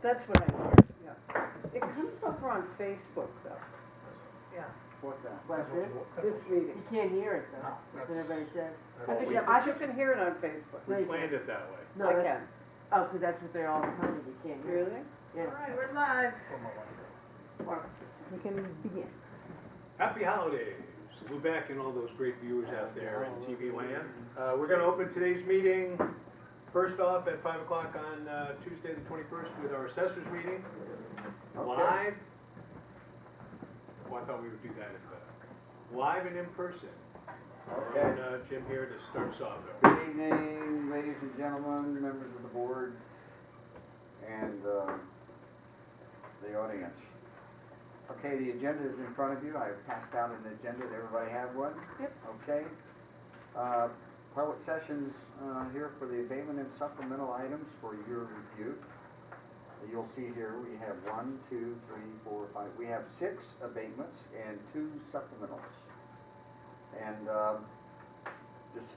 That's what I heard, yeah. It comes over on Facebook though. Yeah. What's that? Like this? This meeting. You can't hear it though, No, that's what everybody says. But Yeah, I you can hear it on Facebook. No, We you planned can't. it that way. No, I that's, can. oh, because that's what they're all telling you, you can't hear it. Really? Yeah. All right, we're live. You can begin. Happy holidays, Lubec and all those great viewers out there in TV land. We're gonna open today's meeting first off at 5 o'clock on Tuesday the 21st with our assessors meeting, live. Oh, I thought we would do that live and in person. Okay. And Jim here to start us off. Good evening, ladies and gentlemen, members of the board, and the audience. Okay, the agenda is in front of you. I've passed out an agenda. Did everybody have one? Yep. Okay. Public sessions here for the abatement and supplemental items for your review. You'll see here we have 1, 2, 3, 4, 5. We have 6 abatements and 2 supplementals. And just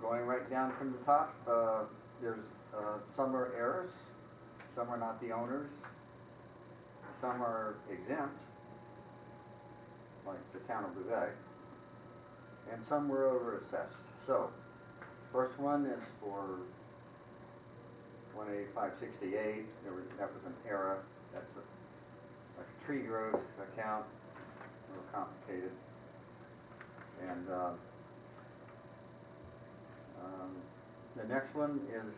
going right down from the top, there's some are heirs, some are not the owners, some are exempt, like the town of Lubec, and some were over assessed. So, first one is for 18568. That was an error. That's like a tree growth account, a little complicated. And the next one is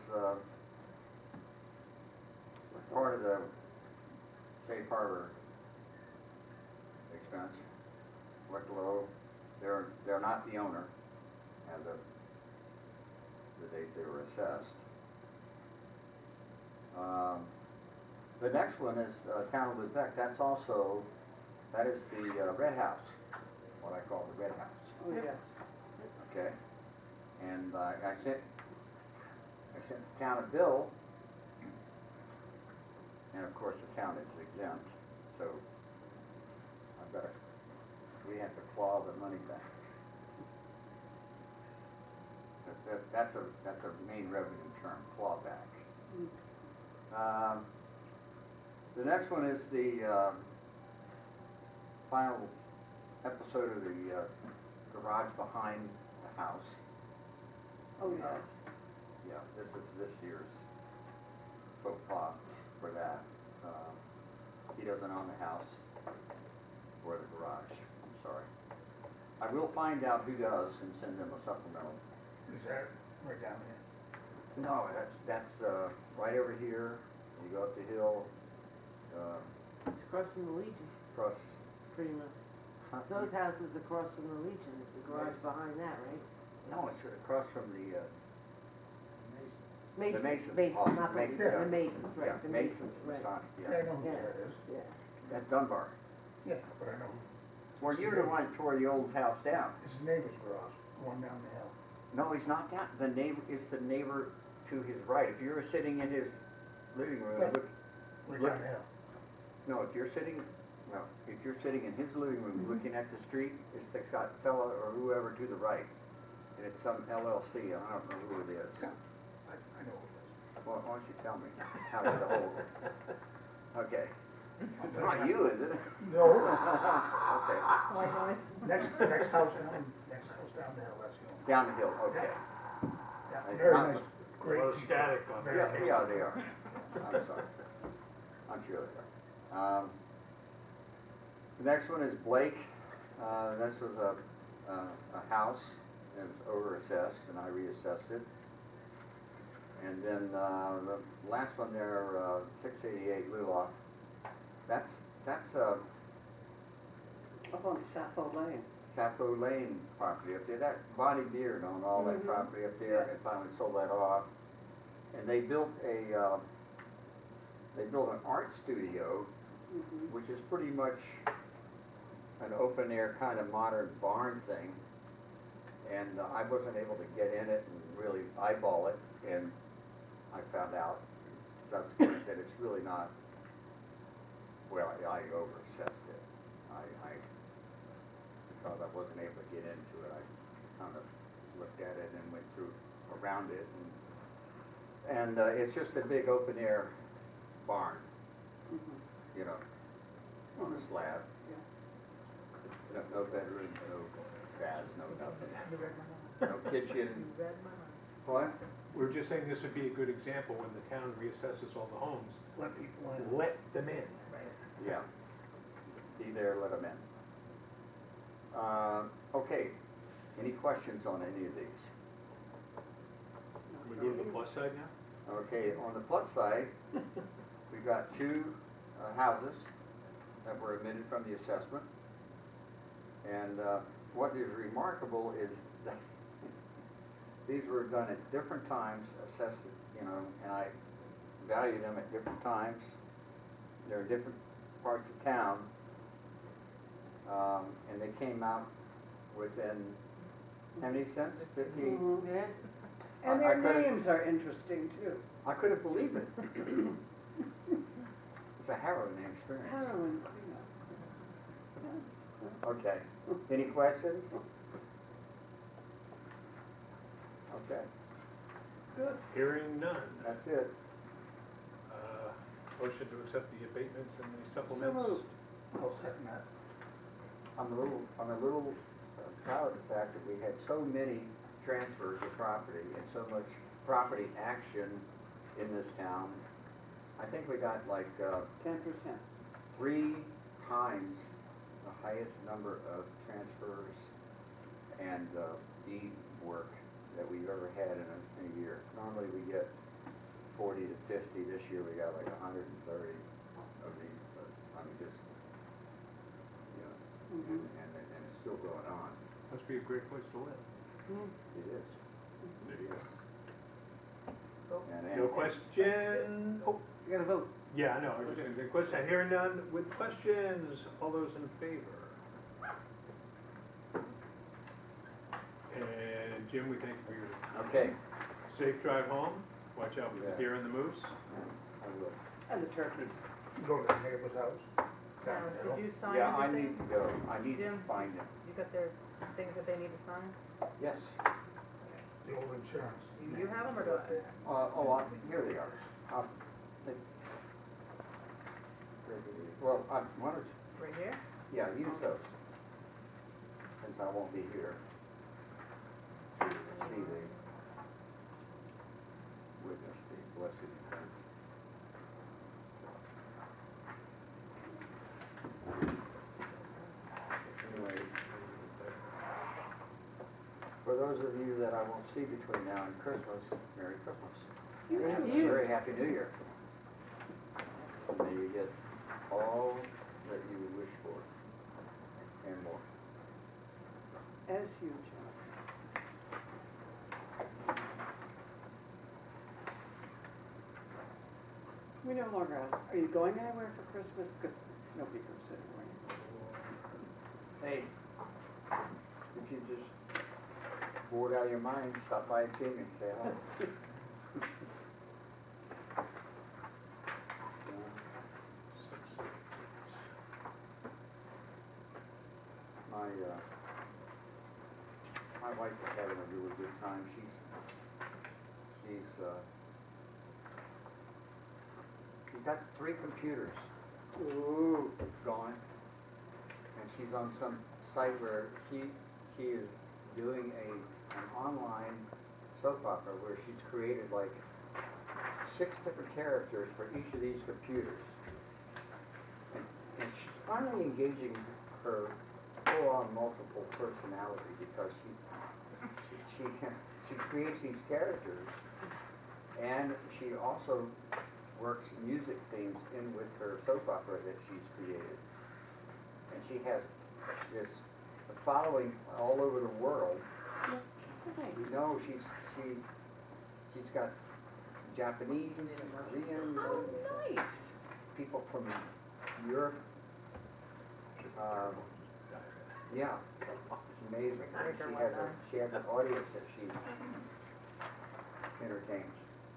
part of the safe harbor expense. Wicklow, they're not the owner as of the date they were assessed. The next one is Town of Lubec. That is the Red House, what I call the Red House. Oh, yes. Okay, and I sent the town a bill, and of course the town is exempt, so we have to claw the money back. That's a main revenue term, claw back. The next one is the final episode of the garage behind the house. Oh, yes. Yeah, this is this year's faux pas for that. He doesn't own the house or the garage, I'm sorry. I will find out who does and send them a supplemental. Is that right down here? No, that's right over here. You go up the hill, It's across from the Legion, across. pretty much. Those houses across from the Legion, it's the garage behind that, right? No, it's across from the Masons. Masons. Masons, not the Masons, Legion, yeah. the Masons, right, the Masons, right. Masonic, Yeah, I yeah. know who Yes, that is. yeah. At Dunbar. Yeah, but I know. Well, you're the one who tore the old house down. It's his neighbor's garage, one down the hill. No, he's not that. The neighbor is the neighbor to his right. If you're sitting in his living room, Right. look, Right Look. down the hill. no, if you're sitting in his living room looking at the street, it's the fella or whoever to the right. And it's some LLC. I don't know who it is. Yeah, I know who it is. Well, why don't you tell me how to get a hold of it? Okay. It's not you, is it? No, Okay. White noise. next house down the hill, that's the Down the hill, okay. Yeah, very nice, A great little people. static on Very that. nice. Yeah, they are. I'm sorry. I'm sure they are. The next one is Blake. This was a house that was over-assessed, and I reassessed it. And then the last one there, 688 Luloff. That's Up on Sappho Lane. Sappho Lane property up there. That Bonnie Beard owned all that property up there, and finally sold that off. And they built an art studio, which is pretty much an open air kind of modern barn thing. And I wasn't able to get in it and really eyeball it, and I found out subsequently that it's really not, well, I over-assessed it. Because I wasn't able to get into it, I kind of looked at it and went through around it, and it's just a big open air barn. slab. No bedrooms, no baths, no nothing. No kitchen. What? We were just saying this would be a good example when the town reassesses all the homes. Let people in. Let them in. Yeah. Be there, let them in. Okay, any questions on any of these? We go to the plus side now? Okay, on the plus side, we've got two houses that were omitted from the assessment. And what is remarkable is that these were done at different times, assessed, you know, and I value them at different times. They're in different parts of town. And they came out within, how many cents? 15? Mhm. Yeah, And I their could've- names are interesting too. I couldn't believe it. It's a harrowing experience. Heroin cleanup. Okay, any questions? Okay, Good. Hearing none. that's it. Motion to accept the abatements and the So supplements. moved. I'll second that. I'm a little proud of the fact that we had so many transfers of property and so much property action in this town. I think we got like 10%. 3 times the highest number of transfers and deed work that we've ever had in a year. Normally we get 40 to 50. This year we got like 130 of these. But, I mean, just, you know, Mhm. and it's still going on. Must be a great place to live. Mm. It is. It is. No question? Oh, you gotta vote. yeah, I know. I was just gonna say, question, hearing none with questions. All those in favor? And Jim, we thank you for your Okay. safe drive home. Watch out for the Yeah. deer and the moose. I will. And the turkeys. Go to the neighbor's house. Now, did you sign Yeah, I everything? need to go. I need to Jim? find them. You got their things that they need to sign? Yes. The old insurance. Do you have them or do I? Here they are. They- Well, why don't you, Right here? yeah, use those. Since I won't be here. See the witness the blessed event. Anyway, for those of you that I won't see between now and Christmas, Merry Christmas. And a very Happy New Year. May you get all that you would wish for and more. As you, John. We no longer ask, are you going anywhere for Christmas? Because nobody goes anywhere. Hey, if you just bored out of your mind, stop by and see me, say hi. My wife is having a really good time. She's got 3 computers Ooh. going, and she's on some site where she is doing an online soap opera where she's created like 6 different characters for each of these computers. And she's finally engaging her full-on multiple personality because she creates these characters, and she also works music themes in with her soap opera that she's created. And she has this following all over the world. You know, she's got Japanese, Korean, Oh, nice. people from Europe. Yeah, it's amazing. She has an audience that she entertains.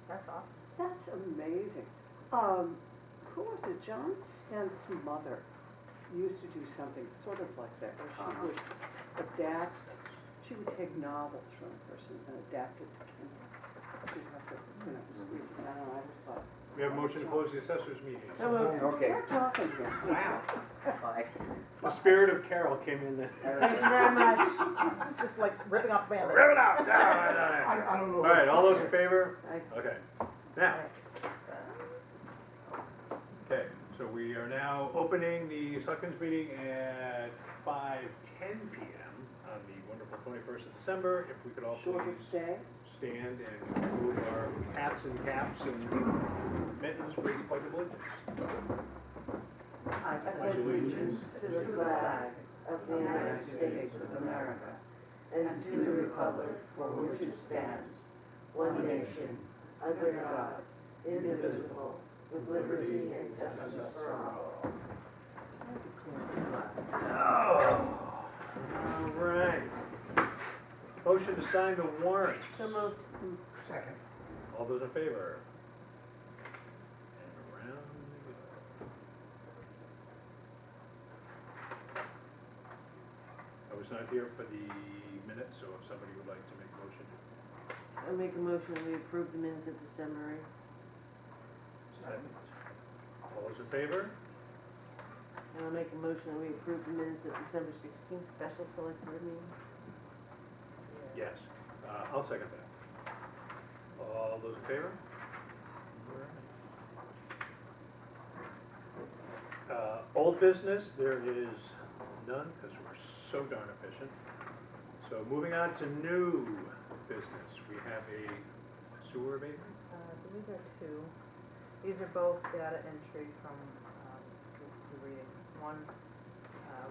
That's awesome. That's amazing. Who was it? John Stent's mother used to do something sort of like that, where she would adapt, she would take novels from a person and adapt it to Kindle. She'd have to, squeeze it down, and I was like, We have a motion to close the assessors meeting. So moved. Okay. We're talking here. Wow. Bye. The spirit of Carol came in there. Thank you very much. Just like ripping off the band-aid. Rip it out! I don't know. All right, all those in favor? I- Okay. Now. Okay, so we are now opening the selectmen's meeting at 5:10 PM on the wonderful 21st of December. If we could all Shortest please day. stand and remove our hats and caps and mittens for the pledge of allegiance. I pledge allegiance to the flag of the United States of America and to the republic for which it stands, one nation, under God, indivisible, with liberty and justice for all. All right. Motion to sign the warrants. So moved. Second. All those in favor? And around we go. I was not here for the minutes, so if somebody would like to make a motion. I make a motion that we approve the minutes of December 8th. All those in favor? And I'll make a motion that we approve the minutes of December 16th, special select board meeting. Yes. I'll second that. All those in favor? Old business, there is none, because we're so darn efficient. So moving on to new business, we have a sewer abatement. I believe there are two. These are both data entry from the readings. One,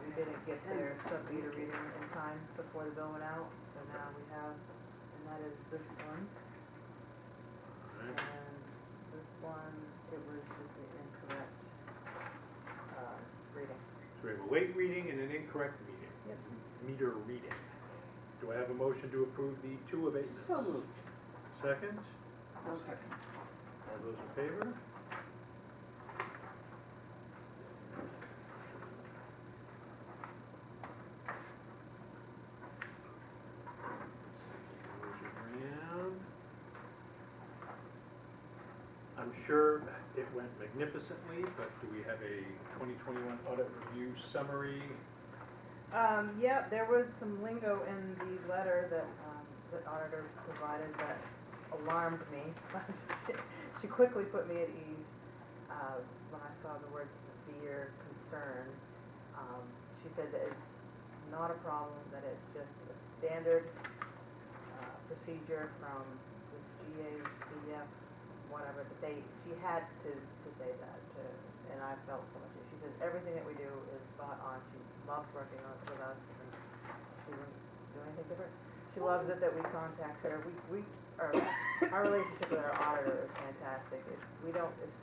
we didn't get their sub-meter reading in time before the bill went out, so now we have, and that is this one. All right. And this one, it was just the incorrect reading. So we have a late reading and an incorrect reading. Yep. Meter reading. Do I have a motion to approve the two abatements? So moved. Second? Okay. All those in favor? Around. I'm sure it went magnificently, but do we have a 2021 audit review summary? Yeah, there was some lingo in the letter that the auditor provided that alarmed me. She quickly put me at ease when I saw the word severe concern. She said that it's not a problem, that it's just a standard procedure from this GACF, whatever, that she had to say that, and I felt so much. She says everything that we do is spot on. She loves working with us, and she wouldn't do anything different. She loves it that we contact her. Our relationship with our auditor is fantastic. If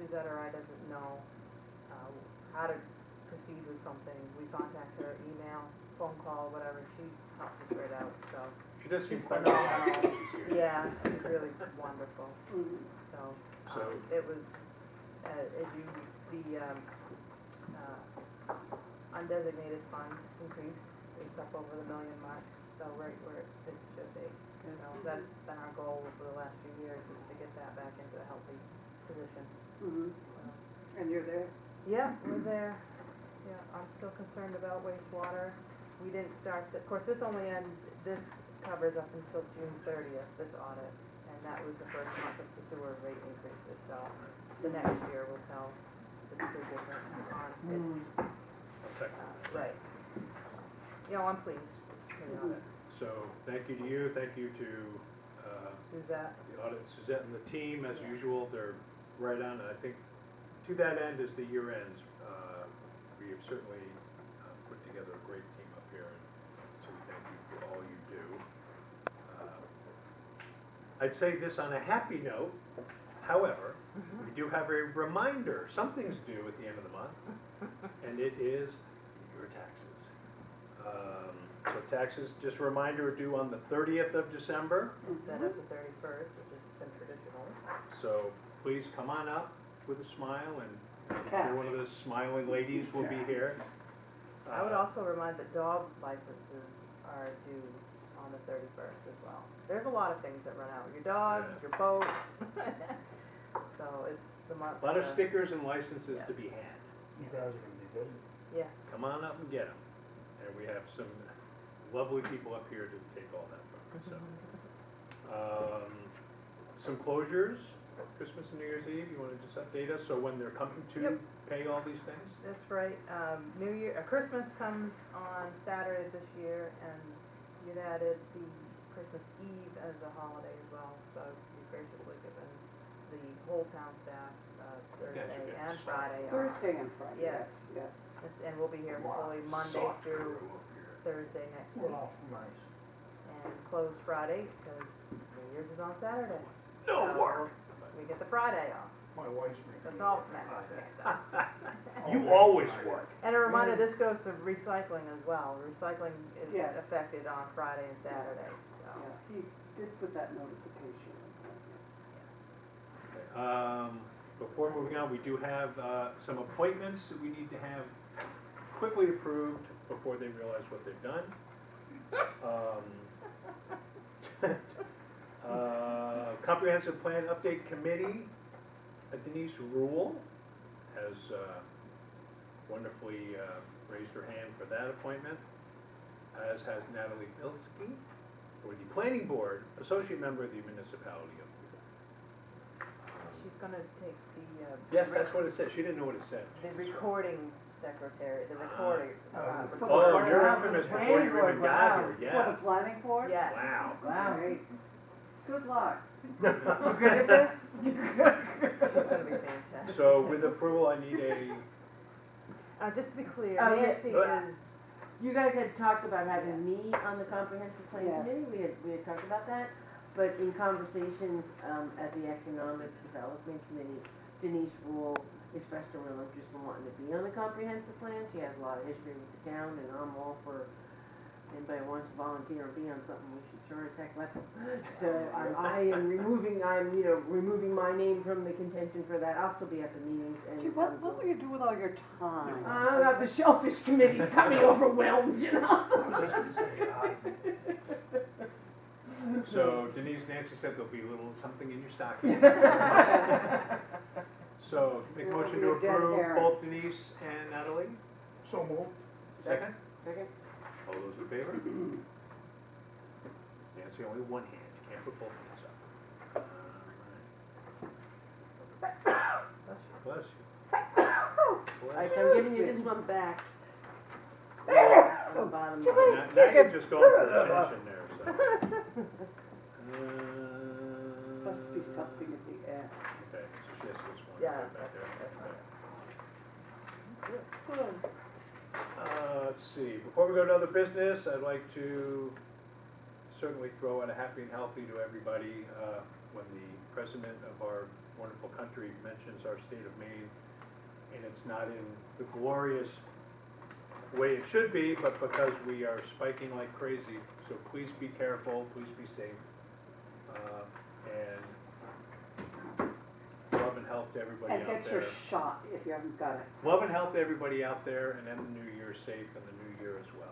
Suzette or I doesn't know how to proceed with something, we contact her, email, phone call, whatever. She helps us right out. So She does seem she's quite phenomenal. happy she's here. Yeah, she's really wonderful. Mhm. So it was the undesignated fund increased. It's up over the $1 million mark. So right where it should be. So that's been our goal for the last few years, is to get that back into a healthy position. Mhm. So, And you're there? yeah, we're there. Yeah, I'm still concerned about wastewater. We didn't start, of course, this covers up until June 30th, this audit, and that was the first month of the sewer rate increases, so the next year will tell the true difference on its, I'll check. right. You know, I'm pleased with the audit. So thank you to you, thank you to Suzette, the audit, Suzette and the team, as usual, they're right on, and I think to that end, as the year ends, we have certainly put together a great team up here, and so we thank you for all you do. I'd say this on a happy note, however, we do have a reminder, something's due at the end of the month, and it is your taxes. So taxes, just a reminder, are due on the 30th of December. instead of the 31st, which has been traditional. So please come on up with a smile, and I'm sure one of those smiling ladies will be here. I would also remind that dog licenses are due on the 31st as well. There's a lot of things that run out, your dogs, Yeah. your boats. So it's the month. A lot of to- stickers and licenses to be Yes. had. You guys are gonna be busy. Yes. Come on up and get them. And we have some lovely people up here to take all that from, so. Some closures, Christmas and New Year's Eve, you wanna just update us, so when they're coming to Yep. pay all these things? That's right. New Year, Christmas comes on Saturday this year, and you'd added the Christmas Eve as a holiday as well, so you graciously given the whole town staff Thursday good. and Friday off. Thursday and Friday, yes, Yes. yes. Yes, and we'll be here fully Monday Soft through crew up here. Thursday next We're week, off nice. and closed Friday, because New Year's is on Saturday. No So work. We get the Friday off. My wife's making. That's all next up. You always work. And a reminder, this goes to recycling as well. Recycling is Yes. affected on Friday and Saturday, so. Yeah, he did put that notification in. Before moving on, we do have some appointments that we need to have quickly approved before they realize what they've done. Comprehensive Plan Update Committee, Denise Rule has wonderfully raised her hand for that appointment, as has Natalie Bilski for the Planning Board, Associate Member of the Municipality of Lubec. She's gonna take the. Yes, that's what it said, she didn't know what it said. The recording secretary, the recording. For the Oh, planning- you're infamous before you even got here, For the yes. planning board? Yes. Wow. Wow. Great. Good luck. You good at this? She's gonna be fantastic. So with approval, I need a, Just to be clear, Oh, yeah. Nancy is, You guys had talked about having me on the comprehensive plan Yes. committee, we had talked about that. But in conversations, at the economic development committee, Denise Rule expressed a real interest in wanting to be on the comprehensive plan. She has a lot of history with the town, and I'm all for anybody who wants to volunteer or be on something, we should sure as heck let them. So I'm removing my name from the contention for that. I'll still be at the meetings and. Gee, what will you do with all your time? The shellfish committee's got me overwhelmed, you know? I was just gonna say, so Denise, Nancy said there'll be a little something in your stocking. So make a motion to It'll be a dead approve herring. both Denise and Natalie. so moved. Second? Second? All those in favor? Nancy, only one hand, you can't put both hands up. Bless you. All right, so I'm giving you this one back. On the bottom. Now you're just going for attention there, so. Must be something at the end. Okay, so she has this one Yeah, right back there. that's fine. Okay. Let's see, before we go to other business, I'd like to certainly throw out a happy and healthy to everybody when the president of our wonderful country mentions our state of Maine, and it's not in the glorious way it should be, but because we are spiking like crazy. So please be careful, please be safe, and love and health to everybody And out get there. your shot if you haven't got it. Love and health to everybody out there, and end the new year safe and the new year as well.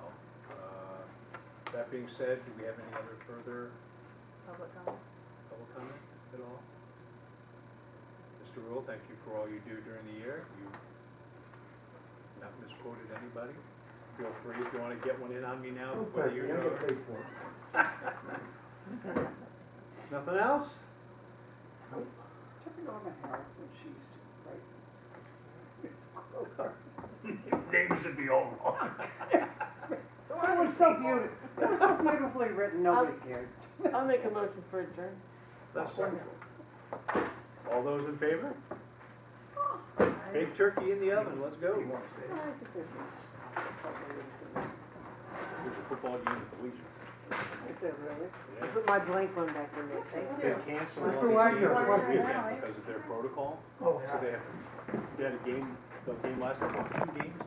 That being said, do we have any other further public comment? public comment at all? Mr. Rule, thank you for all you do during the year. You've not misquoted anybody. Feel free if you want to get one in on me now before the year's over. Nothing else? Took it over her when she used to write. It's Kroger. Names would be all wrong. It was so beautiful, it was so beautifully written, nobody cared. I'll make a motion for adjourn. That's wonderful. All those in favor? Big turkey in the oven, let's go. I think this is probably There's a football game at the Legion. Is there really? I put my blank one back in there, thank They you. canceled What's all the word these games for over the it? weekend because of their protocol. Oh, So they had a game, the game lasted about 2 games.